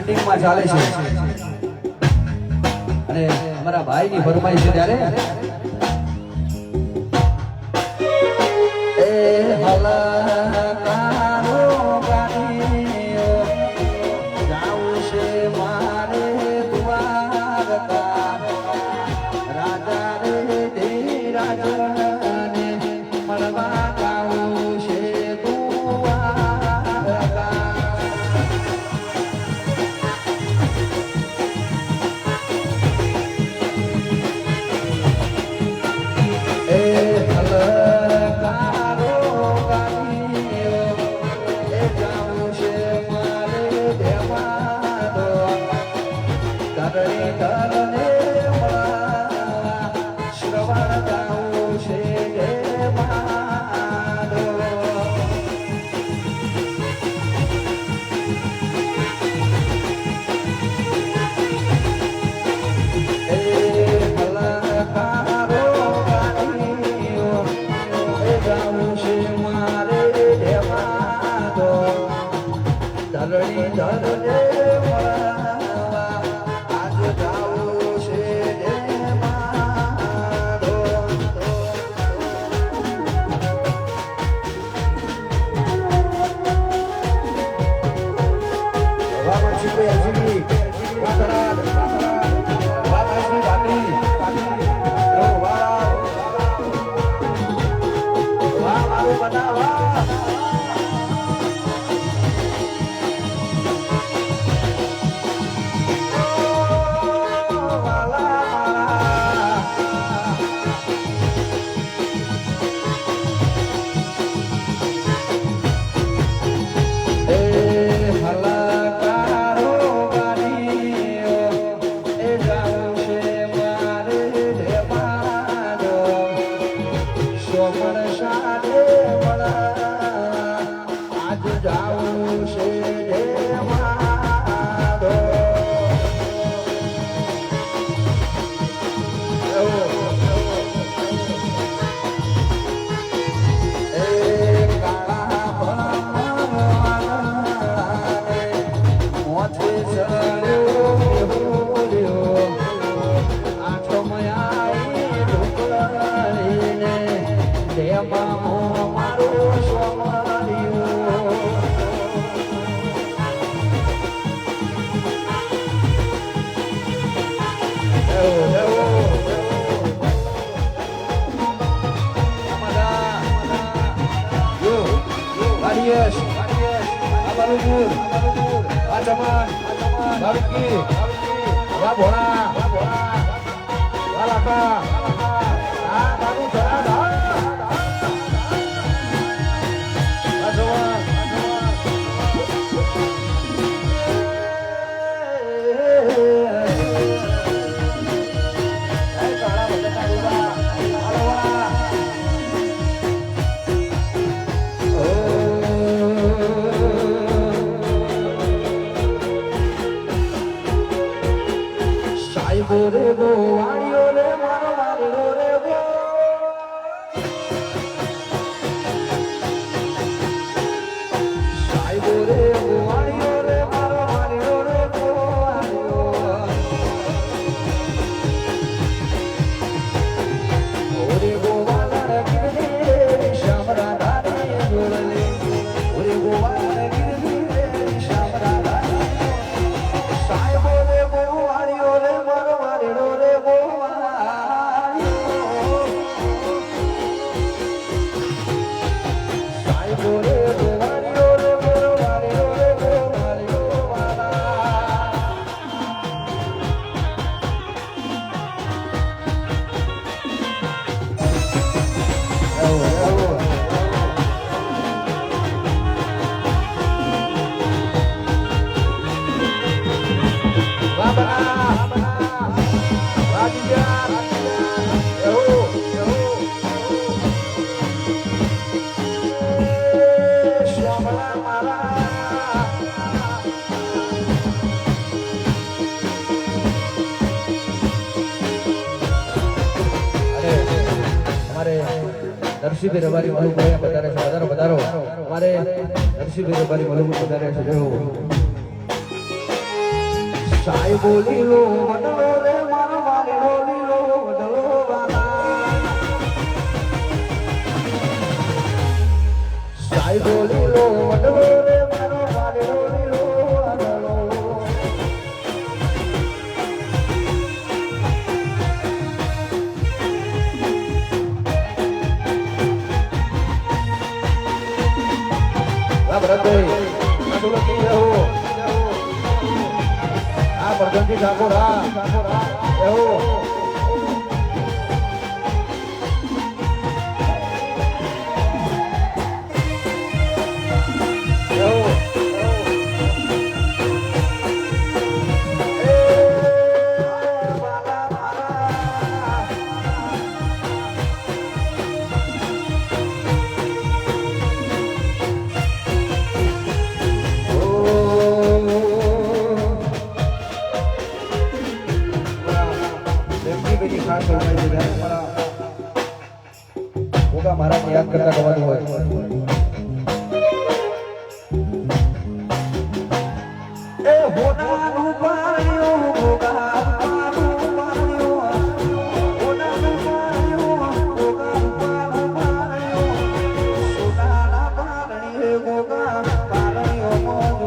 ટ્રેન્ડિંગમાં ચાલે છે અને અમારા ભાઈની ફરમાઈશ છે ત્યારે એ હલકારો ગાડીઓ જાઉં છે મારે દ્વારકા રાજા રે ધીરાજને મળવા ગાઉં છે દ્વારકા એ હલકારો ગાડીઓ એ જાઉં છે મારે દેવાનો ધરણી ધરને મળવા શ્રવણ ગાઉં છે દેવાનો એ હલકારો ગાડીઓ એ જાઉં છે મારે દેવાનો ધરણી ધરને મળવા આજ જાઉં છે દેવાનો વાહ ચીપે અજીબી કાતરાડ વાહ અજી બાકી ઓ વાહ વાહ મારું બનાવા એ હલકારો ગાડીઓ એ જાઉં છે મારે દેવાનો સોમણ સાથે મળવા આજ જાઉં છે દેવાનો એ કાળા ભણવાને મોથે ચડ્યો મેહુલ્યો આઠમયાઈ ઢોકળીને દેમાં મોં મારો સોમર્યો Arias, Abalubur, Acaman, Baruki, Wabona, Walaka, Baru Jarada, Acaman, સાહેબો રે ગો વાળ્યો રે મારો વાળ્યો રે ગો સાહેબો રે ગો વાળ્યો રે મારો વાળ્યો રે ગો વાળ્યો ઓરે ગો વાળા ગીરદી શામરા દારી જોડલે ઓરે ગો વાળા ગીરદી શામરા દારી સાહેબો રે ગો વાળ્યો રે મારો વાળ્યો રે ગો વાળ્યો સાહેબો રે ગો વાળ્યો રે મારો વાળ્યો રે ગો વાળ્યો નરસિંહભાઈ રબારી મલુભાઈ પધારે છે, પધારો પધારો. અમારે નરસિંહભાઈ રબારી મલુભાઈ પધારે છે. સાઈ બોલી લો વડલો રે મારો વાલીડો લીલો વડલો વાલા સાઈ બોલી લો વડલો રે મારો વાલીડો લીલો વડલો ભરતભાઈ પ્રધાનજી ઠાકોર એવું महाराज याद करता गवाતું હોય એ હોનાનું પાણ્યો ગોગાનું પાણ્યો હોનાનું પાણ્યો ગોગાનું પાણ્યો સોનાના પાણ્યો ગોગા પાણ્યો મોજો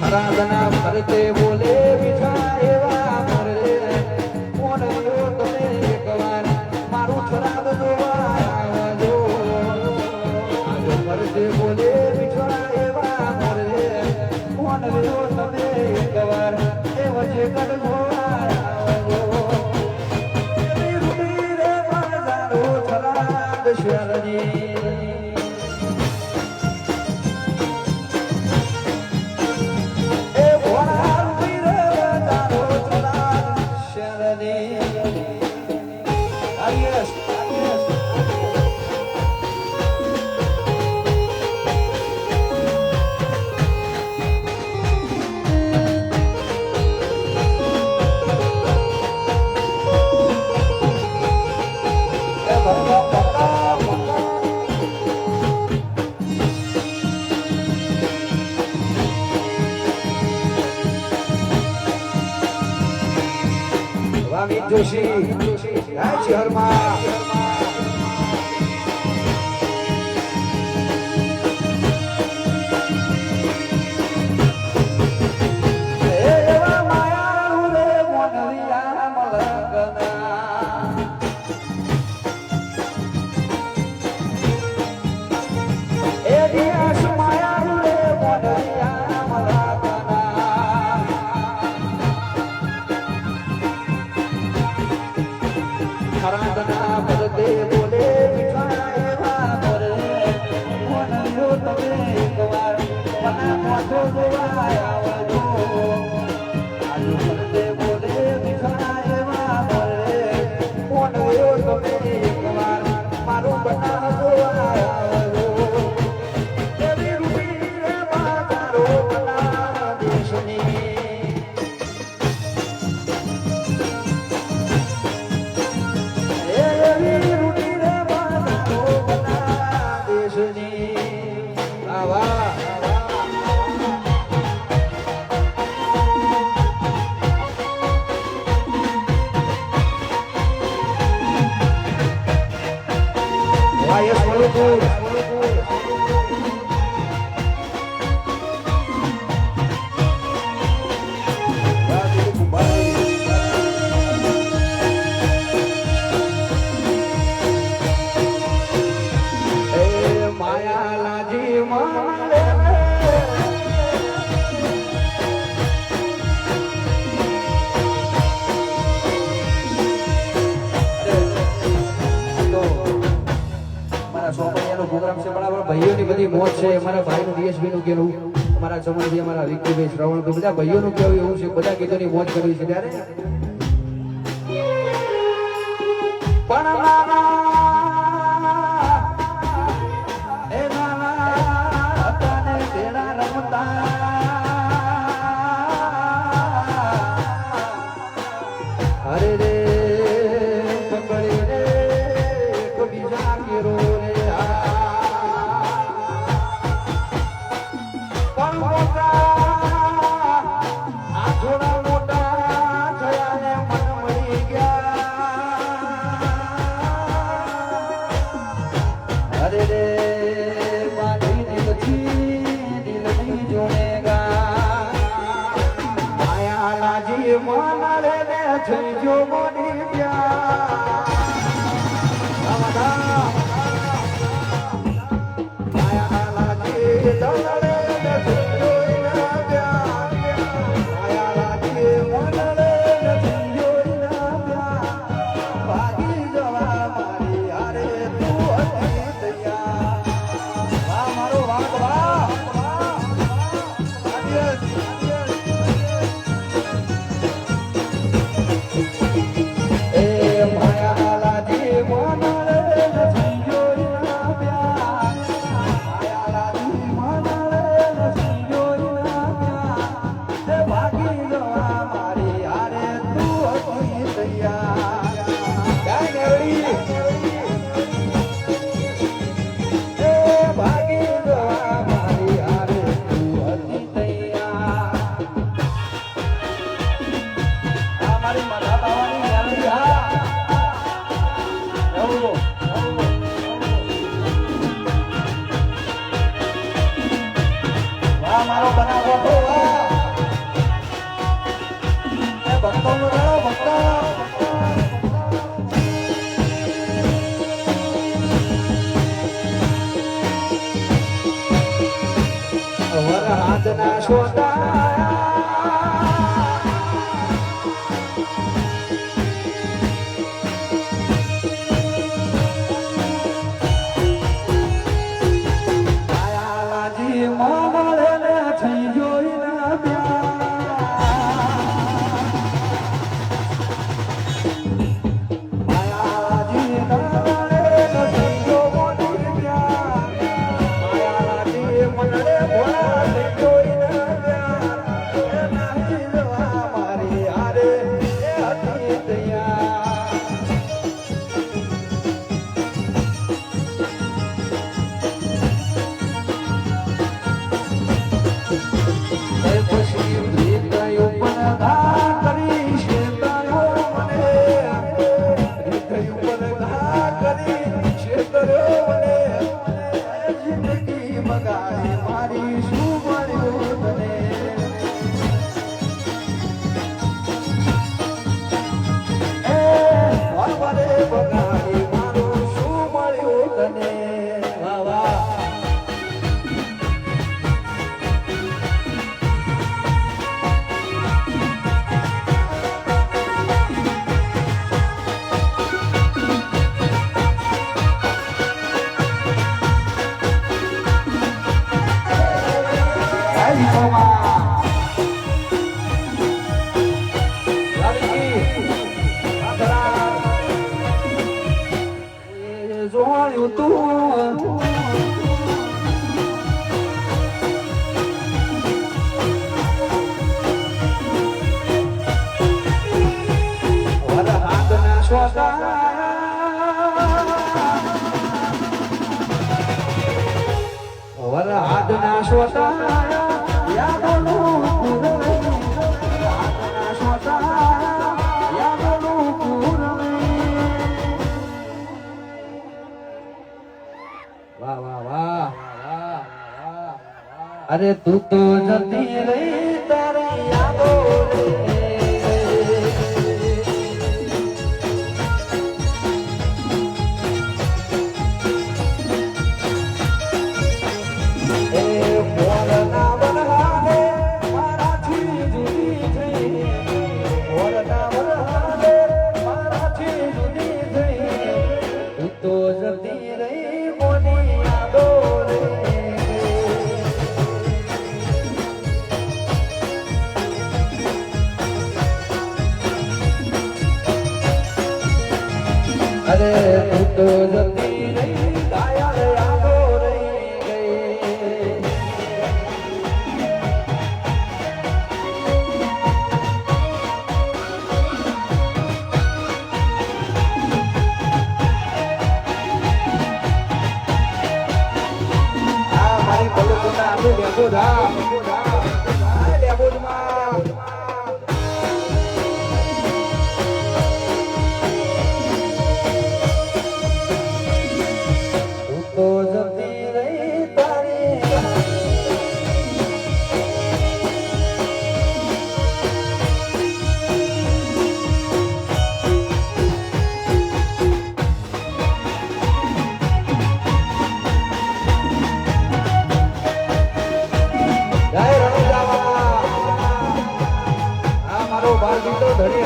આરાધના કરતે બોલે મીઠા એવા મરે કોણ ગયો તમે એકવાર મારું ખરાબ જોવા આવજો આજો કરતે બોલે મીઠા એવા મરે કોણ ગયો તમે એકવાર એ વચ્ચે કડવો આવજો એવી રૂડી રે મારો ખરાબ શરજી જોશી જય શહેરમાં ભાઈઓની બધી મોજ છે અમારા ભાઈનું ડીએસબી નું કેવું અમારા સમયથી અમારા વિક્કીભાઈ શ્રવણ બધા ભાઈઓનું કેવું એવું છે બધા ગીતોની મોજ કરવી છે ત્યારે અરે રે પકડી રે બીજા કેરો મળ્યું તું વરહાદના સોદા વરહાદના સોદા યાદોનું પૂરવે વરહાદના સોદા યાદોનું પૂરવે વાહ વાહ વાહ અરે તું તો જતી રહી તારી યાદો અરે તું તો જતી રહી કાયર યાદો રહી ગઈ આ મારી પલુકુના આબુ બેઠો ધા લેબુડમાં તો જતી રહી તારી જય રણુજાવા આ મારો બાર દીકરો ધણી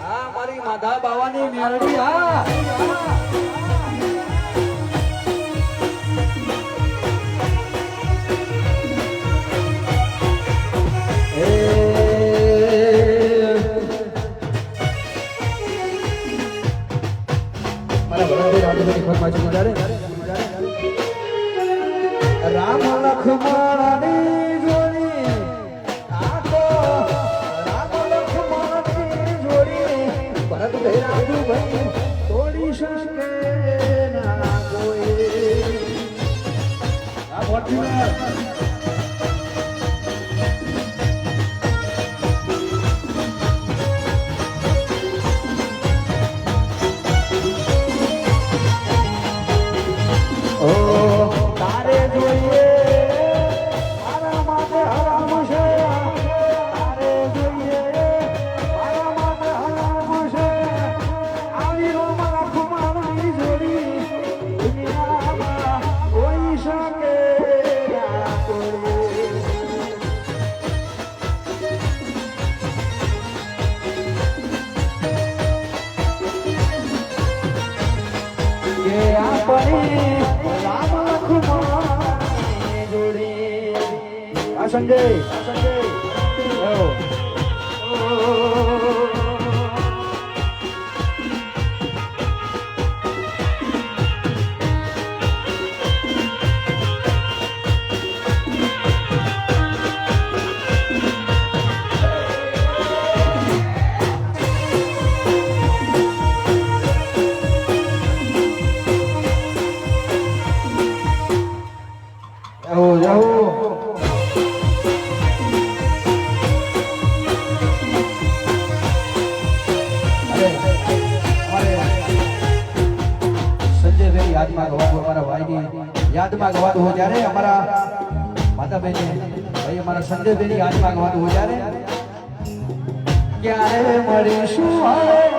હા મારી માધા બાવાની મેળવી હા રામ લખમણની જોડી ભરત ભૈરાજુ ભાઈ તોડી શકે ના કોઈ આ ફોર્ચ્યુનર ઓ તારે જોઈએ મારા માટે હરામ છે તારે જોઈએ મારા માટે હરામ છે આવી મારા ખુમારની જોડી દુનિયામાં કોઈ શકે ના કોઈ કે આપણી રામ લખમણની જોડી આ સંજય યાદમાં ગવાતું અમારા ભાઈની યાદમાં ગવાતું હોય ત્યારે અમારા માતાબેન ભાઈ અમારા સંજયભાઈની યાદમાં ગવાતું હોય ત્યારે ક્યારે મળીશું હવે